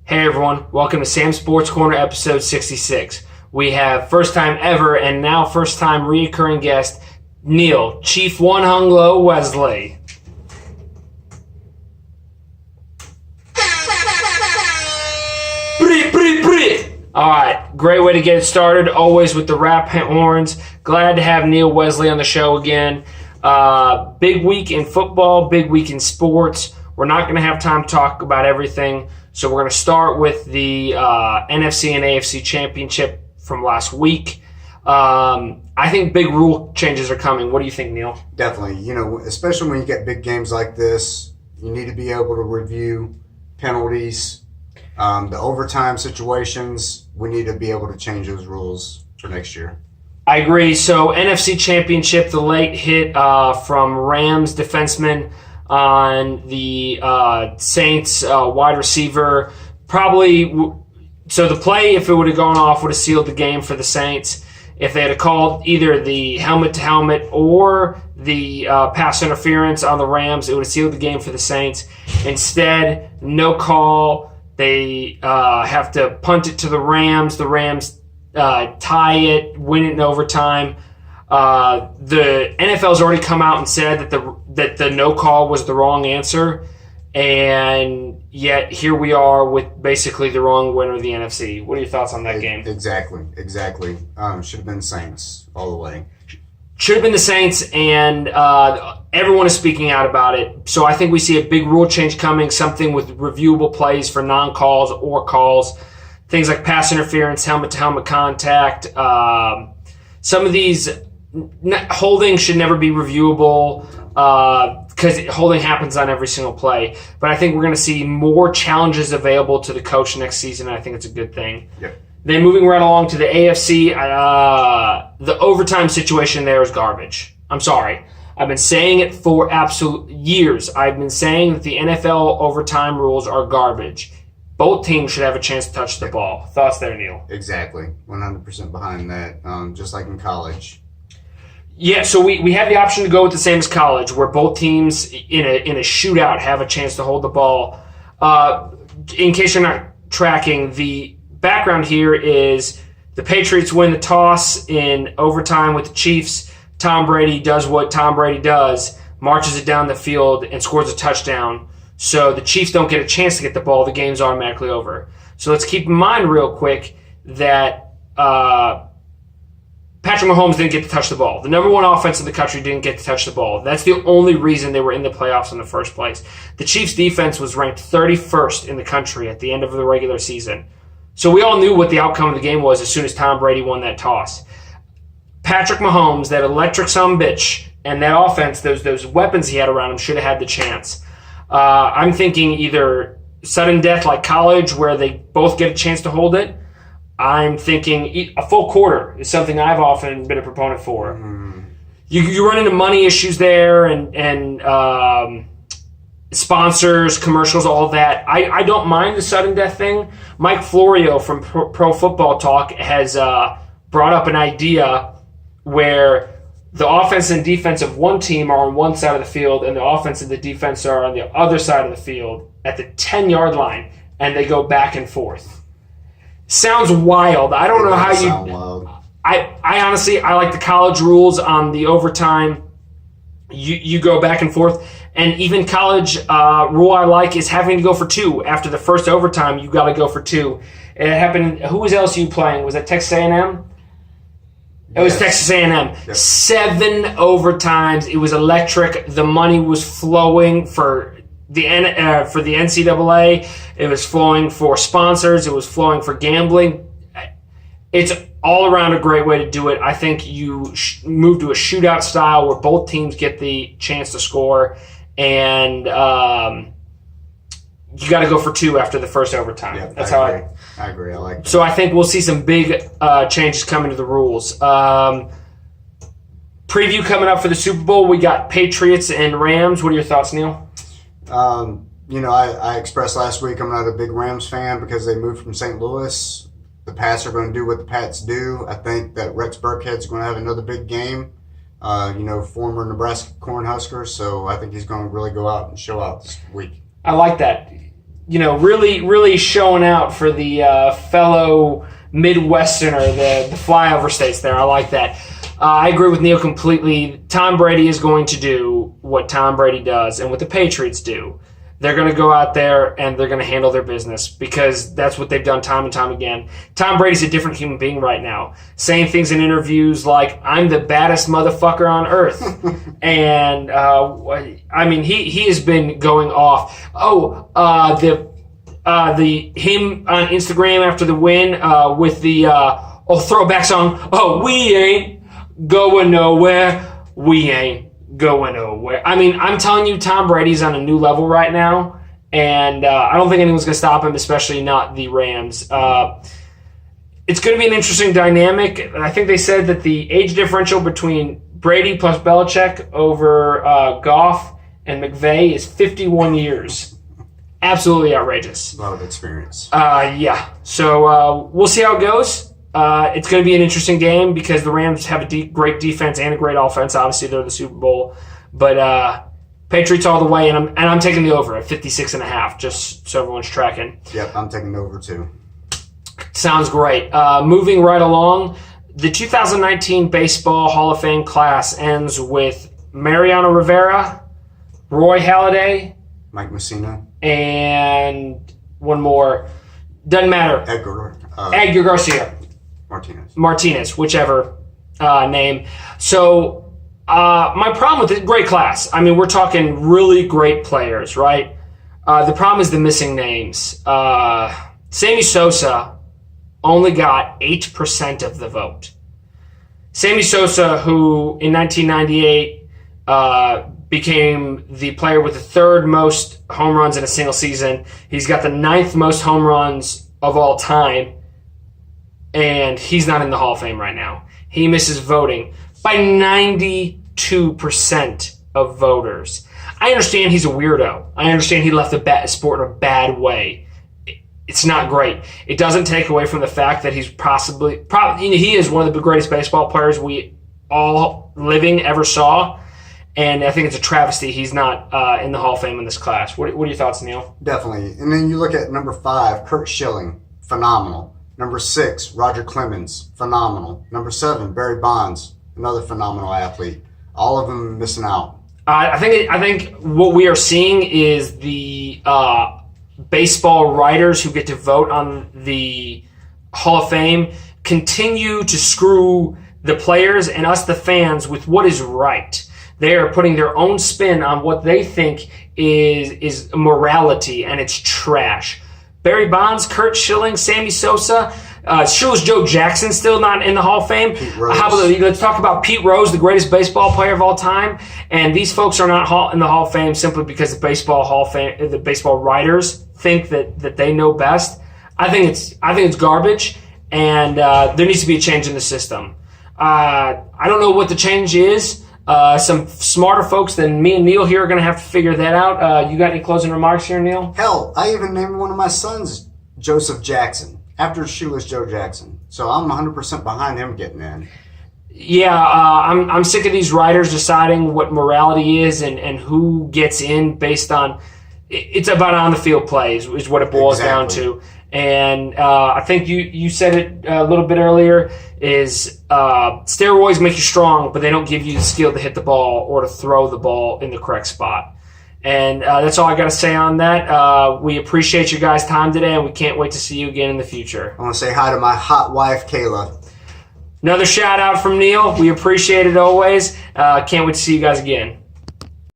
Hey everyone, welcome to Sam's Sports Corner episode 66. We have first time ever and now first time reoccurring guest, Neil, Chief One Hung Low Wesley. Alright, great way to get it started, always with the rap horns. Glad to have Neil Wesley on the show again. Big week in football, big week in sports. We're not going to have time to talk about everything, so we're going to start with the NFC and AFC Championship from last week. I think big rule changes are coming. What do you think, Neil? Definitely. Especially when you get big games like this, you need to be able to review penalties, the overtime situations. We need to be able to change those rules for next year. I agree. So NFC Championship, the late hit from Rams defenseman on the Saints wide receiver. So the play, if it would have gone off, would have sealed the game for the Saints. If they had called either the helmet-to-helmet or the pass interference on the Rams, it would have sealed the game for the Saints. Instead, no call. They have to punt it to the Rams. The Rams tie it, win it in overtime. The NFL's already come out and said that the no call was the wrong answer, and yet here we are with basically the wrong winner of the NFC. What are your thoughts on that game? Exactly. Should have been Saints all the way. Should have been the Saints, and everyone is speaking out about it. So I think we see a big rule change coming, something with reviewable plays for non-calls or calls, things like pass interference, helmet-to-helmet contact. Some of these holding should never be reviewable because holding happens on every single play. But I think we're going to see more challenges available to the coach next season, and I think it's a good thing. Yep. Then moving right along to the AFC, the overtime situation there is garbage. I'm sorry. I've been saying it for absolute years. I've been saying that the NFL overtime rules are garbage. Both teams should have a chance to touch the ball. Thoughts there, Neil? Exactly. 100% behind that, just like in college. Yeah, so we have the option to go with the same as college, where both teams in a shootout have a chance to hold the ball. In case you're not tracking, the background here is the Patriots win the toss in overtime with the Chiefs. Tom Brady does what Tom Brady does, marches it down the field, and scores a touchdown. So the Chiefs don't get a chance to get the ball. The game's automatically over. So let's keep in mind real quick that Patrick Mahomes didn't get to touch the ball. The number one offense in the country didn't get to touch the ball. That's the only reason they were in the playoffs in the first place. The Chiefs' defense was ranked 31st in the country at the end of the regular season. So we all knew what the outcome of the game was as soon as Tom Brady won that toss. Patrick Mahomes, that electric sumbitch, and that offense, those weapons he had around him should have had the chance. I'm thinking either sudden death like college where they both get a chance to hold it. I'm thinking a full quarter is something I've often been a proponent for. You run into money issues there and sponsors, commercials, all that. I don't mind the sudden death thing. Mike Florio from Pro Football Talk has brought up an idea where the offense and defense of one team are on one side of the field and the offense and the defense are on the other side of the field at the 10-yard line, and they go back and forth. Sounds wild. I don't know how you... Wild. I honestly, I like the college rules on the overtime. You go back and forth. And even college rule I like is having to go for two. After the first overtime, you got to go for two. It happened... Who was LSU playing? Was that Texas A&M? It was Texas A&M. Yep. 7 overtimes. It was electric. The money was flowing for the NCAA. It was flowing for sponsors. It was flowing for gambling. It's all around a great way to do it. I think you move to a shootout style where both teams get the chance to score, and you got to go for two after the first overtime. Yeah, That's I agree. I like that. So I think we'll see some big changes coming to the rules. Preview coming up for the Super Bowl. We got Patriots and Rams. What are your thoughts, Neil? I expressed last week I'm not a big Rams fan because they moved from St. Louis. The Pats are going to do what the Pats do. I think that Rex Burkhead's going to have another big game. Former Nebraska Cornhusker. So I think he's going to really go out and show out this week. I like that. really, really showing out for the fellow Midwesterner, the flyover states there. I like that. I agree with Neil completely. Tom Brady is going to do what Tom Brady does and what the Patriots do. They're going to go out there and they're going to handle their business because that's what they've done time and time again. Tom Brady's a different human being right now, saying things in interviews like, I'm the baddest motherfucker on earth. And, he has been going off. Him on Instagram after the win with the throwback song, we ain't going nowhere, we ain't going nowhere. I'm telling you, Tom Brady's on a new level right now, and I don't think anyone's going to stop him, especially not the Rams. It's going to be an interesting dynamic. I think they said that the age differential between Brady plus Belichick over Goff and McVay is 51 years. Absolutely outrageous. A lot of experience. Yeah. So we'll see how it goes. It's going to be an interesting game because the Rams have a great defense and a great offense. Obviously, they're the Super Bowl. But Patriots all the way, and I'm taking the over at 56.5, just so everyone's tracking. Yep, I'm taking the over too. Sounds great. Moving right along, the 2019 Baseball Hall of Fame class ends with Mariano Rivera, Roy Halladay, Mike Mussina, and one more. Doesn't matter. Edgar Garcia. Martinez, whichever name. So my problem with it, great class. We're talking really great players, right? The problem is the missing names. Sammy Sosa only got 8% of the vote. Sammy Sosa, who in 1998 became the player with the third most home runs in a single season. He's got the 9th most home runs of all time, and he's not in the Hall of Fame right now. He misses voting by 92% of voters. I understand he's a weirdo. I understand he left the sport in a bad way. It's not great. It doesn't take away from the fact that he's probably he is one of the greatest baseball players we all living ever saw. And I think it's a travesty he's not in the Hall of Fame in this class. What are your thoughts, Neil? Definitely. And then you look at number 5, Kurt Schilling, phenomenal. Number 6, Roger Clemens, phenomenal. Number 7, Barry Bonds, another phenomenal athlete. All of them missing out. I think what we are seeing is the baseball writers who get to vote on the Hall of Fame continue to screw the players and us, the fans, with what is right. They are putting their own spin on what they think is morality, and it's trash. Barry Bonds, Kurt Schilling, Sammy Sosa, sure as Joe Jackson still not in the Hall of Fame. Let's talk about Pete Rose, the greatest baseball player of all time. And these folks are not in the Hall of Fame simply because the baseball Hall of Fame, the baseball writers think that they know best. I think it's garbage, and there needs to be a change in the system. I don't know what the change is. Some smarter folks than me and Neil here are going to have to figure that out. You got any closing remarks here, Neil? Hell, I even named one of my sons Joseph Jackson after shoeless Joe Jackson. So I'm 100% behind him getting in. Yeah, I'm sick of these writers deciding what morality is and who gets in based on. It's about on the field plays is what it boils down to. And I think you said it a little bit earlier, is steroids make you strong, but they don't give you the skill to hit the ball or to throw the ball in the correct spot. And that's all I got to say on that. We appreciate your guys' time today, and we can't wait to see you again in the future. I want to say hi to my hot wife, Kayla. Another shout out from Neil. We appreciate it always. Can't wait to see you guys again.